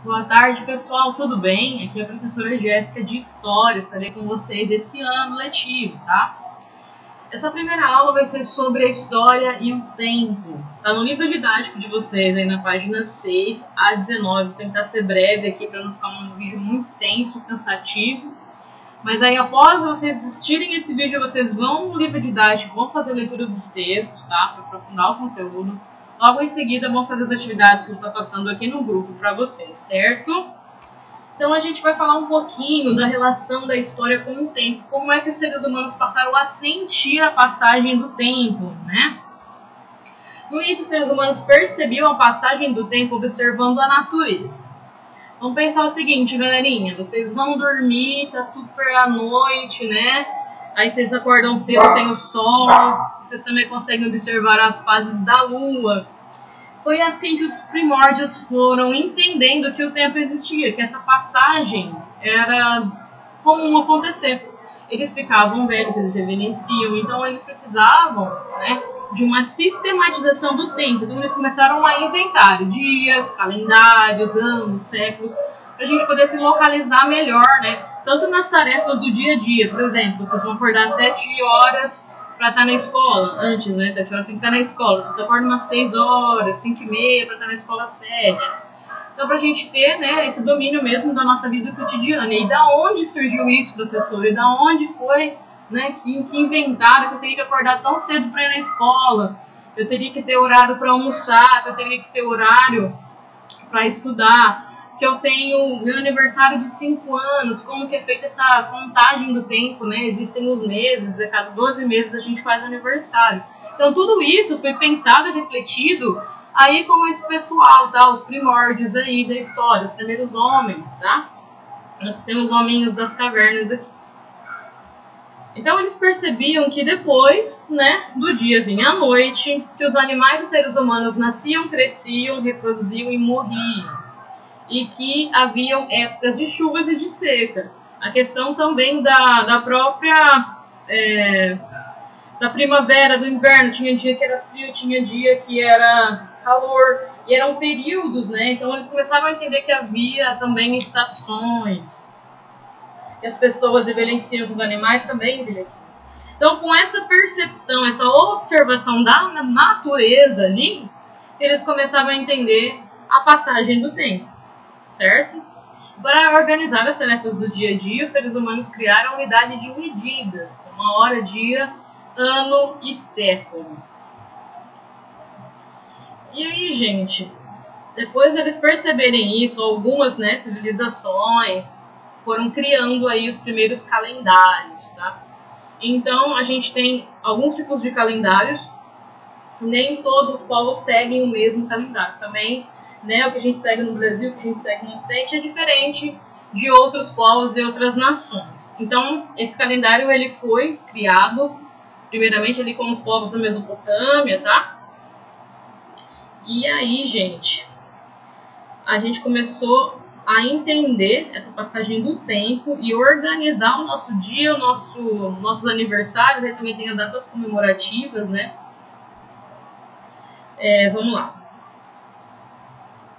Boa tarde, pessoal, tudo bem? Aqui é a professora Jéssica de História, estarei com vocês esse ano letivo, tá? Essa primeira aula vai ser sobre a história e o tempo. Tá no livro didático de vocês, aí na página 6 a 19. Vou tentar ser breve aqui para não ficar um vídeo muito extenso, cansativo. Mas aí, após vocês assistirem esse vídeo, vocês vão no livro didático, vão fazer a leitura dos textos, tá? Para aprofundar o conteúdo. Logo em seguida, vão fazer as atividades que eu estou passando aqui no grupo para vocês, certo? Então, a gente vai falar um pouquinho da relação da história com o tempo. Como é que os seres humanos passaram a sentir a passagem do tempo, né? No início, os seres humanos percebiam a passagem do tempo observando a natureza. Vamos pensar o seguinte, galerinha. Vocês vão dormir, tá super à noite, né? Aí vocês acordam cedo, tem o sol. Vocês também conseguem observar as fases da lua. Foi assim que os primórdios foram entendendo que o tempo existia, que essa passagem era comum acontecer. Eles ficavam velhos, eles envelheciam, então eles precisavam, né, de uma sistematização do tempo. Então eles começaram a inventar dias, calendários, anos, séculos, para a gente poder se localizar melhor, né? Tanto nas tarefas do dia a dia, por exemplo, vocês vão acordar às 7 horas para estar na escola, antes, né, 7 horas tem que estar na escola, vocês acordam umas 6 horas, 5h30 para estar na escola às 7. Então, para a gente ter, né, esse domínio mesmo da nossa vida cotidiana. E da onde surgiu isso, professor? E da onde foi, né, que inventaram que eu teria que acordar tão cedo para ir na escola, eu teria que ter horário para almoçar, que eu teria que ter horário para estudar, que eu tenho meu aniversário de 5 anos, como que é feita essa contagem do tempo, né? Existem os meses, a cada 12 meses a gente faz aniversário. Então tudo isso foi pensado e refletido aí com esse pessoal, tá? Os primórdios aí da história, os primeiros homens, tá? Tem os hominhos das cavernas aqui. Então eles percebiam que depois, né, do dia vinha a noite, que os animais e os seres humanos nasciam, cresciam, reproduziam e morriam. E que haviam épocas de chuvas e de seca. A questão também da própria da primavera, do inverno, tinha dia que era frio, tinha dia que era calor, e eram períodos, né? Então eles começaram a entender que havia também estações, que as pessoas envelheciam, os animais também envelheciam. Então, com essa percepção, essa observação da natureza ali, eles começaram a entender a passagem do tempo. Certo? Para organizar as tarefas do dia a dia, os seres humanos criaram a unidade de medidas, como a hora, dia, ano e século. E aí, gente, depois de eles perceberem isso, algumas, né, civilizações foram criando aí os primeiros calendários, tá? Então, a gente tem alguns tipos de calendários, nem todos os povos seguem o mesmo calendário. Também, né, o que a gente segue no Brasil, o que a gente segue no Ocidente é diferente de outros povos e outras nações. Então, esse calendário ele foi criado primeiramente ali com os povos da Mesopotâmia, tá? E aí, gente, a gente começou a entender essa passagem do tempo e organizar o nosso dia, nossos aniversários. Aí também tem as datas comemorativas, né? Vamos lá.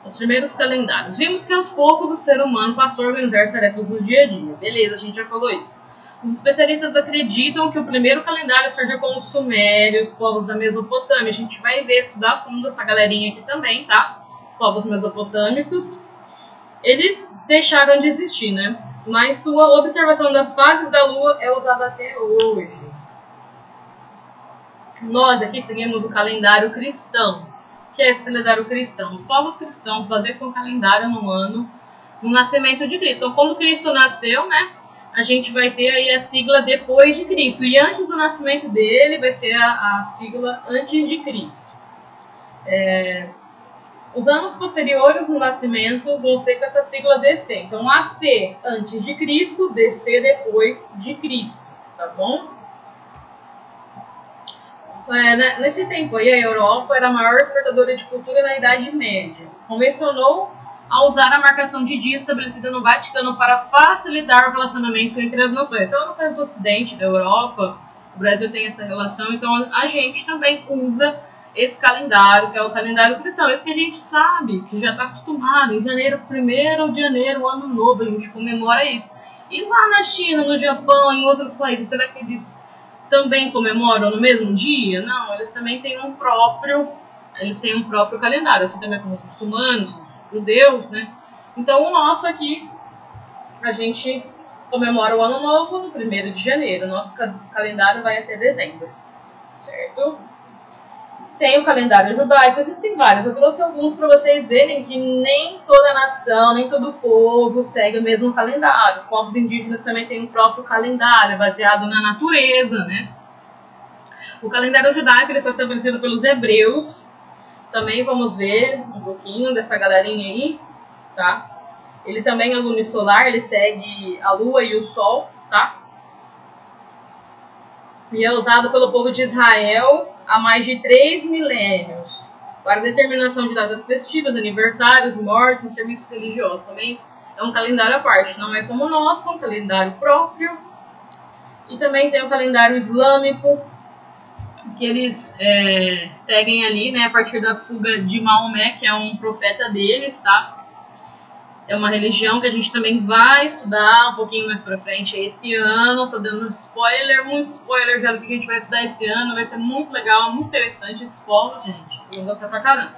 Os primeiros calendários. Vimos que aos poucos o ser humano passou a organizar as tarefas do dia a dia. Beleza, a gente já falou isso. Os especialistas acreditam que o primeiro calendário surgiu com os sumérios, povos da Mesopotâmia. A gente vai ver, estudar a fundo essa galerinha aqui também, tá? Os povos mesopotâmicos. Eles deixaram de existir, né? Mas sua observação das fases da Lua é usada até hoje. Nós aqui seguimos o calendário cristão. Que é esse calendário cristão? Os povos cristãos baseiam seu calendário no ano, no nascimento de Cristo. Então, quando Cristo nasceu, né, a gente vai ter aí a sigla depois de Cristo. E antes do nascimento dele, vai ser a sigla antes de Cristo. Os anos posteriores no nascimento vão ser com essa sigla DC. Então, AC antes de Cristo, DC depois de Cristo. Tá bom? Nesse tempo aí, a Europa era a maior exportadora de cultura na Idade Média. Convencionou a usar a marcação de dia estabelecida no Vaticano para facilitar o relacionamento entre as nações. Então, as nações do Ocidente, da Europa, o Brasil tem essa relação, então a gente também usa esse calendário, que é o calendário cristão, esse que a gente sabe, que já está acostumado. Em janeiro, 1º de janeiro, ano novo, a gente comemora isso. E lá na China, no Japão, em outros países, será que eles também comemoram no mesmo dia? Não, eles também têm um próprio calendário, assim também como os muçulmanos, os judeus, né? Então o nosso aqui, a gente comemora o ano novo no 1º de janeiro. Nosso calendário vai até dezembro, certo? Tem o calendário judaico, existem vários. Eu trouxe alguns para vocês verem que nem toda nação, nem todo povo segue o mesmo calendário. Os povos indígenas também têm um próprio calendário, baseado na natureza, né? O calendário judaico ele foi estabelecido pelos hebreus. Também vamos ver um pouquinho dessa galerinha aí, tá? Ele também é lunisolar, ele segue a lua e o sol, tá? E é usado pelo povo de Israel há mais de 3 milênios para determinação de datas festivas, aniversários, mortes e serviços religiosos. Também é um calendário à parte, não é como o nosso, é um calendário próprio. E também tem o calendário islâmico, que eles seguem ali, né, a partir da fuga de Maomé, que é um profeta deles, tá? É uma religião que a gente também vai estudar um pouquinho mais pra frente esse ano. Tô dando spoiler, muito spoiler já do que a gente vai estudar esse ano. Vai ser muito legal, muito interessante esses povos, gente. Eu vou gostar pra caramba.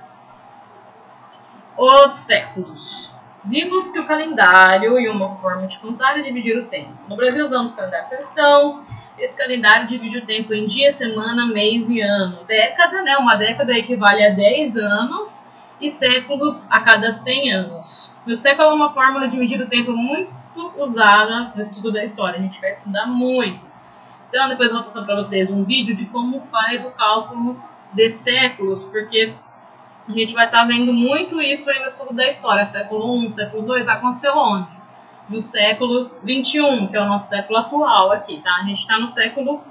Os séculos. Vimos que o calendário e uma forma de contar é dividir o tempo. No Brasil usamos o calendário cristão. Esse calendário divide o tempo em dia, semana, mês e ano. Década, né? Uma década equivale a 10 anos e séculos a cada 100 anos. O século é uma fórmula de medir o tempo muito usada no estudo da história. A gente vai estudar muito. Então, depois eu vou passar para vocês um vídeo de como faz o cálculo de séculos, porque a gente vai estar vendo muito isso aí no estudo da história. Século I, século II, aconteceu onde? No século XXI, que é o nosso século atual aqui, tá? A gente está no século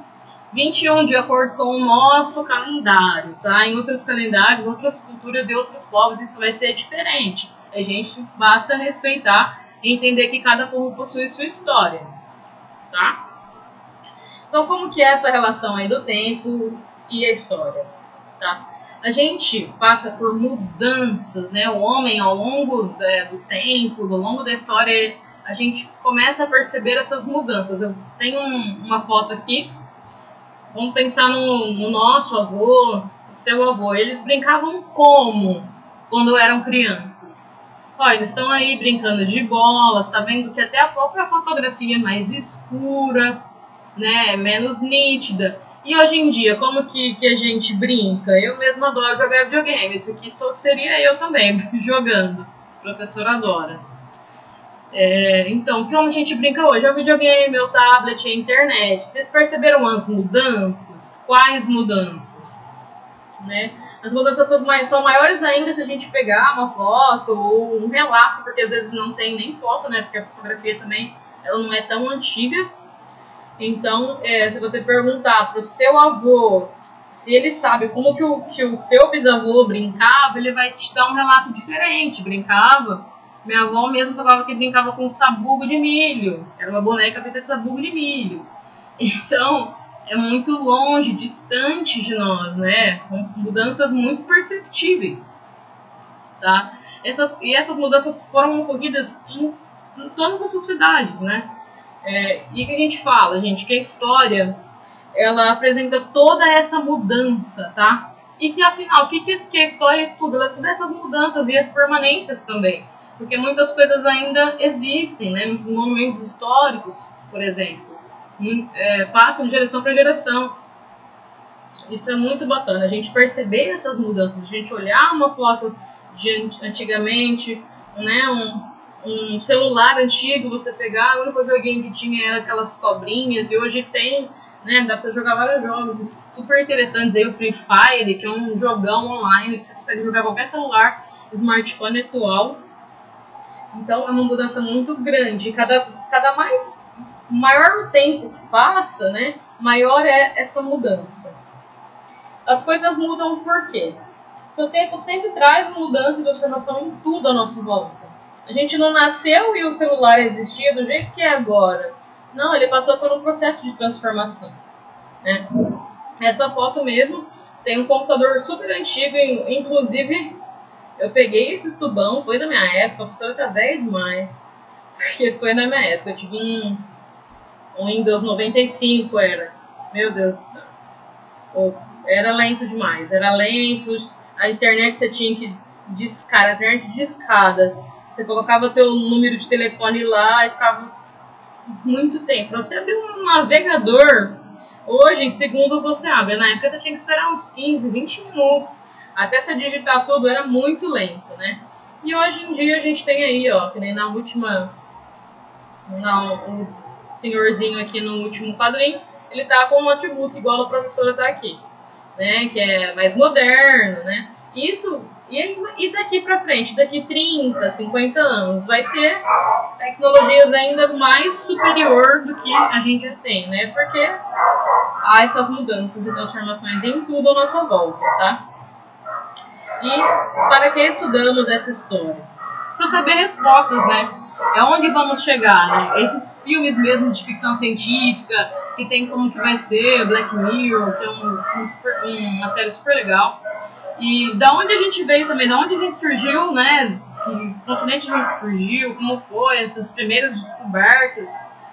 XXI, de acordo com o nosso calendário, tá? Em outros calendários, outras culturas e outros povos, isso vai ser diferente. A gente basta respeitar e entender que cada povo possui sua história, tá? Então, como que é essa relação aí do tempo e a história, tá? A gente passa por mudanças, né? O homem, ao longo do tempo, ao longo da história, a gente começa a perceber essas mudanças. Eu tenho uma foto aqui. Vamos pensar no nosso avô, no seu avô. Eles brincavam como quando eram crianças? Olha, eles estão aí brincando de bola. Está vendo que até a própria fotografia é mais escura, né? Menos nítida. E hoje em dia, como que a gente brinca? Eu mesmo adoro jogar videogame. Esse aqui só seria eu também jogando. O professor adora. Então, como a gente brinca hoje? É o videogame, é o tablet, é a internet. Vocês perceberam as mudanças? Quais mudanças? Né? As mudanças são maiores ainda se a gente pegar uma foto ou um relato, porque às vezes não tem nem foto, né? Porque a fotografia também ela não é tão antiga. Então, se você perguntar para o seu avô se ele sabe como que o seu bisavô brincava, ele vai te dar um relato diferente. Brincava. Minha avó mesmo falava que brincava com sabugo de milho. Era uma boneca feita de sabugo de milho. Então, é muito longe, distante de nós, né? São mudanças muito perceptíveis, tá? Essas mudanças foram ocorridas em todas as sociedades, né? E o que a gente fala, gente? Que a história, ela apresenta toda essa mudança, tá? E que, afinal, o que a história estuda? Ela estuda essas mudanças e as permanências também. Porque muitas coisas ainda existem, né? Muitos monumentos históricos, por exemplo, passam de geração para geração. Isso é muito bacana, a gente perceber essas mudanças, a gente olhar uma foto de antigamente, né? Um celular antigo, você pegar, o único joguinho que tinha era aquelas cobrinhas, e hoje tem, né? Dá para jogar vários jogos super interessantes aí, o Free Fire, que é um jogão online que você consegue jogar qualquer celular, smartphone atual. Então é uma mudança muito grande. Maior o tempo que passa, né, maior é essa mudança. As coisas mudam por quê? Porque o tempo sempre traz mudança e transformação em tudo à nossa volta. A gente não nasceu e o celular existia do jeito que é agora. Não, ele passou por um processo de transformação, né? Essa foto mesmo Tem um computador super antigo, inclusive eu peguei esse tubão, foi na minha época, a professora tá velha demais, porque foi na minha época, eu tive um Windows 95, era, meu Deus do céu, era lento demais, era lento, a internet você tinha que discar, a internet discada, você colocava teu número de telefone lá e ficava muito tempo. Pra você abrir um navegador, hoje em segundos você abre, na época você tinha que esperar uns 15, 20 minutos, até você digitar tudo, era muito lento, né? E hoje em dia a gente tem aí, ó, que nem na última, o senhorzinho aqui no último quadrinho, ele tá com um notebook igual a professora tá aqui, né? Que é mais moderno, né? Isso, e daqui pra frente, daqui 30, 50 anos, vai ter tecnologias ainda mais superior do que a gente já tem, né? Porque há essas mudanças e transformações em tudo à nossa volta, tá? E para que estudamos essa história? Para saber respostas, né? É onde vamos chegar, né? Esses filmes mesmo de ficção científica, que tem como que vai ser Black Mirror, que é uma série super legal. E da onde a gente veio também, da onde a gente surgiu, né? Que continente a gente surgiu, como foi, essas primeiras descobertas,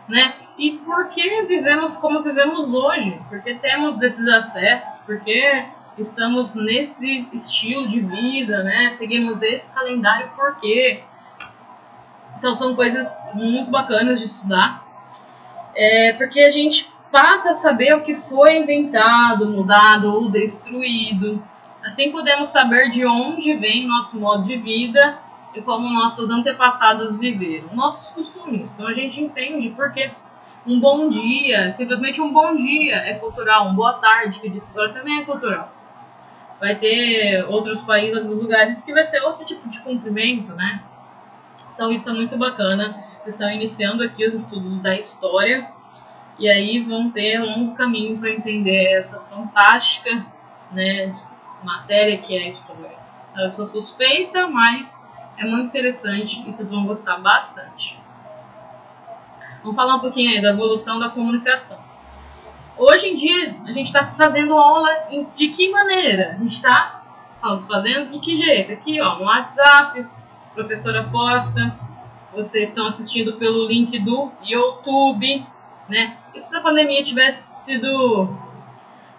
né? E por que vivemos como vivemos hoje? Porque temos esses acessos, porque estamos nesse estilo de vida, né? Seguimos esse calendário, por quê? Então são coisas muito bacanas de estudar, porque a gente passa a saber o que foi inventado, mudado ou destruído. Assim podemos saber de onde vem nosso modo de vida e como nossos antepassados viveram, nossos costumes. Então a gente entende porque um bom dia, simplesmente um bom dia é cultural, um boa tarde, que disse agora também é cultural. Vai ter outros países, outros lugares que vai ser outro tipo de cumprimento, né? Então isso é muito bacana. Estão iniciando aqui os estudos da história e aí vão ter um longo caminho para entender essa fantástica, né, matéria que é a história. Eu sou suspeita, mas é muito interessante e vocês vão gostar bastante. Vamos falar um pouquinho aí da evolução da comunicação. Hoje em dia, a gente está fazendo aula de que maneira? A gente está fazendo de que jeito? Aqui, ó, no WhatsApp, a professora posta, vocês estão assistindo pelo link do YouTube, né? E se a pandemia tivesse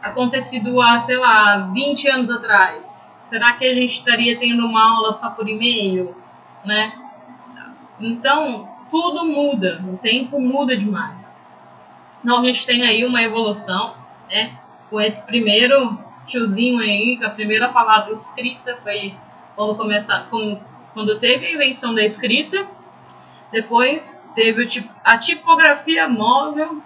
acontecido há, sei lá, 20 anos atrás, será que a gente estaria tendo uma aula só por e-mail, né? Então, tudo muda, o tempo muda demais. Então, a gente tem aí uma evolução, né? Com esse primeiro tiozinho aí, com a primeira palavra escrita, foi quando teve a invenção da escrita. Depois teve a tipografia móvel,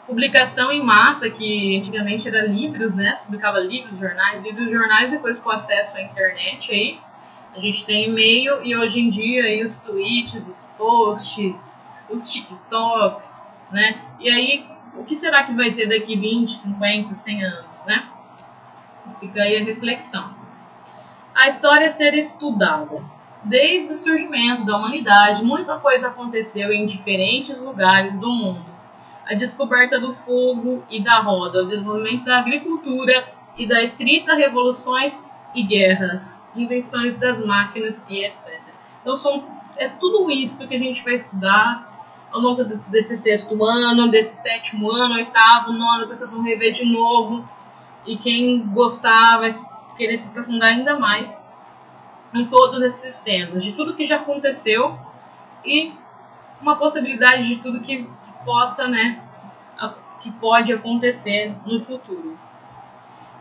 publicação em massa, que antigamente era livros, né? Se publicava livros, jornais, depois com acesso à internet aí. A gente tem e-mail e hoje em dia aí os tweets, os posts, os TikToks, né? E aí, o que será que vai ter daqui 20, 50, 100 anos, né? Fica aí a reflexão. A história ser estudada. Desde o surgimento da humanidade, muita coisa aconteceu em diferentes lugares do mundo. A descoberta do fogo e da roda, o desenvolvimento da agricultura e da escrita, revoluções e guerras, invenções das máquinas e etc. Então é tudo isso que a gente vai estudar ao longo desse 6º ano, desse 7º ano, 8º, 9º, que vocês vão rever de novo. E quem gostar vai querer se aprofundar ainda mais em todos esses temas, de tudo que já aconteceu e uma possibilidade de tudo que possa, né, que pode acontecer no futuro.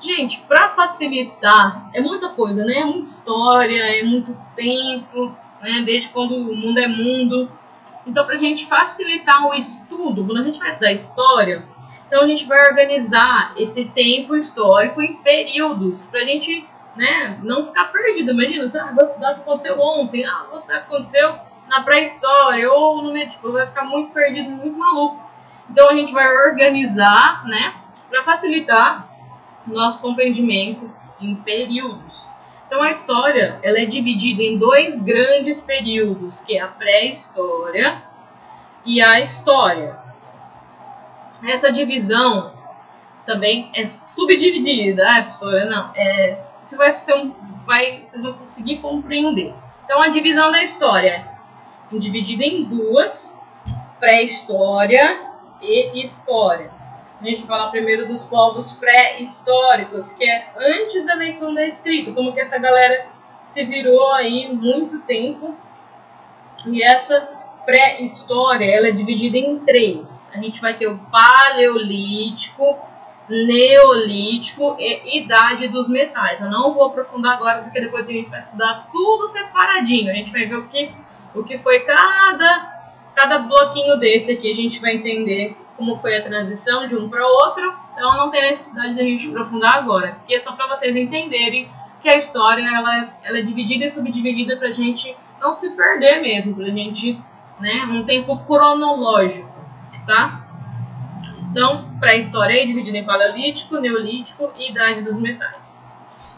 Gente, para facilitar, é muita coisa, né? É muita história, é muito tempo, né? Desde quando o mundo é mundo. Então, para a gente facilitar o estudo, quando a gente vai estudar história, então a gente vai organizar esse tempo histórico em períodos, para a gente, né, não ficar perdido. Imagina, vou estudar o que aconteceu ontem, vou estudar o que aconteceu na pré-história, ou no medieval, vai ficar muito perdido, muito maluco. Então a gente vai organizar, né, para facilitar o nosso compreendimento em períodos. Então a história, ela é dividida em 2 grandes períodos, que é a pré-história e a história. Essa divisão também é subdividida. Ah, professora, não. Vocês vão conseguir compreender. Então, a divisão da história é dividida em duas: pré-história e história. A gente vai falar primeiro dos povos pré-históricos, que é antes da invenção da escrita, como que essa galera se virou aí muito tempo. E essa pré-história, ela é dividida em três. A gente vai ter o paleolítico, neolítico e idade dos metais. Eu não vou aprofundar agora, porque depois a gente vai estudar tudo separadinho. A gente vai ver o que foi cada bloquinho desse aqui. A gente vai entender como foi a transição de um para o outro. Então não tem necessidade de a gente aprofundar agora, porque é só para vocês entenderem que a história ela é dividida e subdividida para a gente não se perder mesmo, para a gente, né, um tempo cronológico, tá? Então, pré-história é dividida em paleolítico, neolítico e idade dos metais.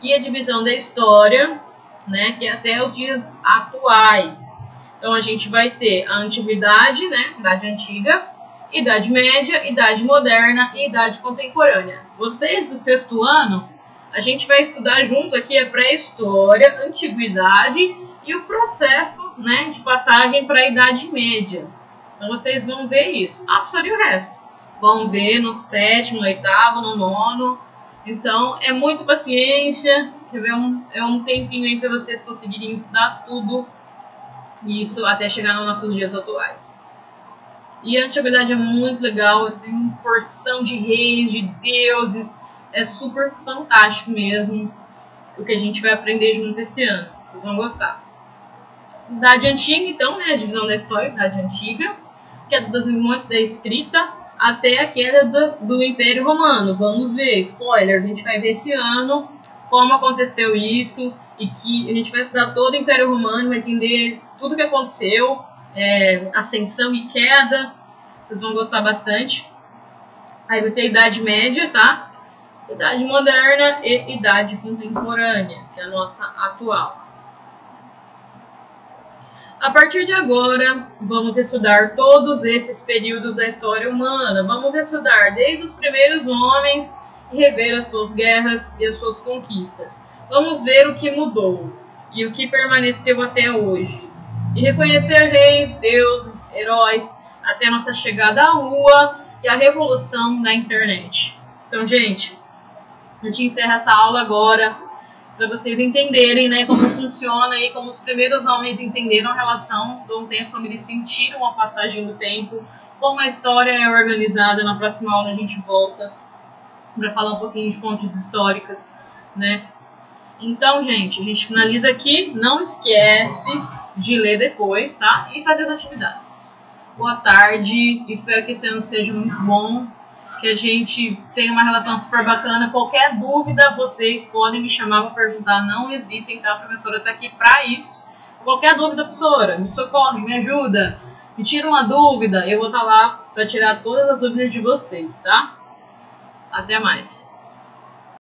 E a divisão da história, né, que é até os dias atuais. Então, a gente vai ter a antiguidade, né, idade antiga, idade média, idade moderna e idade contemporânea. Vocês do sexto ano, a gente vai estudar junto aqui a pré-história, antiguidade e o processo, né, de passagem para a idade média. Então, vocês vão ver isso. Ah, professor, e o resto? Vão ver no sétimo, no oitavo, no nono. Então, é muita paciência. É um tempinho aí para vocês conseguirem estudar tudo isso até chegar nos nossos dias atuais. E a antiguidade é muito legal. Tem porção de reis, de deuses. É super fantástico mesmo o que a gente vai aprender junto esse ano. Vocês vão gostar. Idade antiga, então, né? A divisão da história, idade antiga, que é do desenvolvimento da escrita até a queda do Império Romano. Vamos ver, spoiler, a gente vai ver esse ano como aconteceu isso e que a gente vai estudar todo o Império Romano, vai entender tudo o que aconteceu, ascensão e queda, vocês vão gostar bastante. Aí vai ter a Idade Média, tá? Idade Moderna e Idade Contemporânea, que é a nossa atual. A partir de agora, vamos estudar todos esses períodos da história humana. Vamos estudar desde os primeiros homens e rever as suas guerras e as suas conquistas. Vamos ver o que mudou e o que permaneceu até hoje. E reconhecer reis, deuses, heróis, até nossa chegada à Lua e a revolução da internet. Então, gente, a gente encerra essa aula agora, para vocês entenderem, né, como funciona e como os primeiros homens entenderam a relação do tempo, como eles sentiram a passagem do tempo, como a história é organizada. Na próxima aula a gente volta para falar um pouquinho de fontes históricas, né? Então, gente, a gente finaliza aqui. Não esquece de ler depois, tá? E fazer as atividades. Boa tarde, espero que esse ano seja muito bom, que a gente tenha uma relação super bacana. Qualquer dúvida, vocês podem me chamar para perguntar, não hesitem, tá? A professora está aqui para isso. Qualquer dúvida, professora, me socorre, me ajuda, me tira uma dúvida, eu vou estar lá para tirar todas as dúvidas de vocês, tá? Até mais.